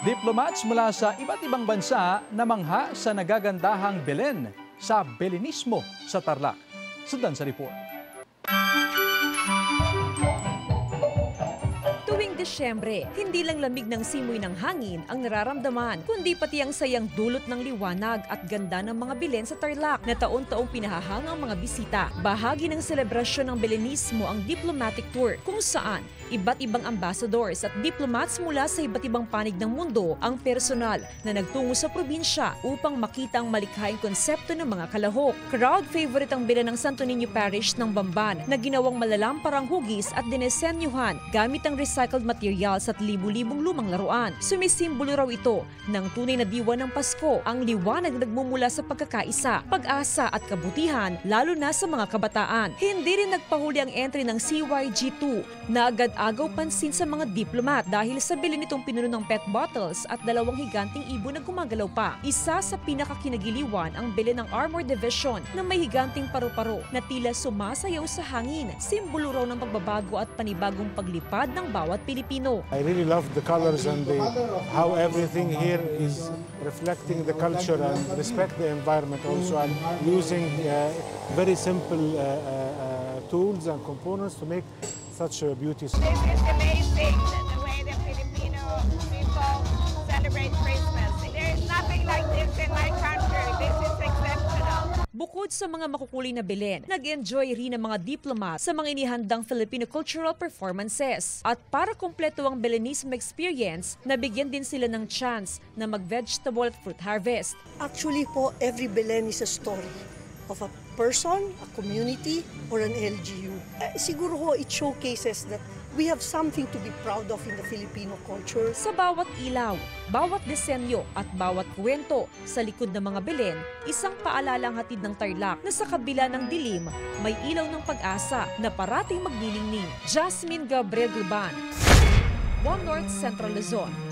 Diplomats mula sa iba't ibang bansa namangha sa nagagandahang Belen sa Belenismo sa Tarlac. Sundan sa report. Tuwing Desyembre, hindi lang lamig ng simoy ng hangin ang nararamdaman, kundi pati ang sayang dulot ng liwanag at ganda ng mga Belen sa Tarlac na taon-taong pinahahang ang mga bisita. Bahagi ng selebrasyon ng Belenismo ang diplomatic tour, kung saan iba't ibang ambassadors at diplomats mula sa iba't ibang panig ng mundo ang personal na nagtungo sa probinsya upang makita ang malikhaing konsepto ng mga kalahok. Crowd favorite ang Belen ng Santo Niño Parish ng Bamban na ginawang malalamparang hugis at dinesenyuhan gamit ang recycled materials at libu-libong lumang laruan. Sumisimbolo raw ito ng tunay na diwa ng Pasko, ang liwanag na nagmumula sa pagkakaisa, pag-asa at kabutihan lalo na sa mga kabataan. Hindi rin nagpahuli ang entry ng CYG2 na agad-agaw pansin sa mga diplomat dahil sa bilin nitong pinuno ng pet bottles at dalawang higanting ibon na gumagalaw pa. Isa sa pinakakinagiliwan ang bilin ng Armor Division na may higanting paru-paro na tila sumasayaw sa hangin. Simbolo raw ng pagbabago at panibagong paglipad ng bawat Pilipino. I really love the colors and how everything here is reflecting the culture and respect the environment also, and using very simple tools and components to make such a beauty. This is amazing, the way the Filipino people celebrate Christmas. There is nothing like this in my country. This is exceptional. Bukod sa mga makukulay na Belen, nag-enjoy rin ang mga diplomat sa mga inihandang Filipino cultural performances. At para kumpleto ang Belenismo experience, nabigyan din sila ng chance na mag-vegetable at fruit harvest. Actually po, every Belen is a story of a person, a community, or an LGU. Siguro ho, it showcases that we have something to be proud of in the Filipino culture. Sa bawat ilaw, bawat disenyo at bawat kwento sa likod ng mga Belen, isang paalala ang hatid ng Tarlac na sa kabila ng dilim, may ilaw ng pag-asa na parating magniningning. Jasmine Gabriel Gulban, One North Central Luzon.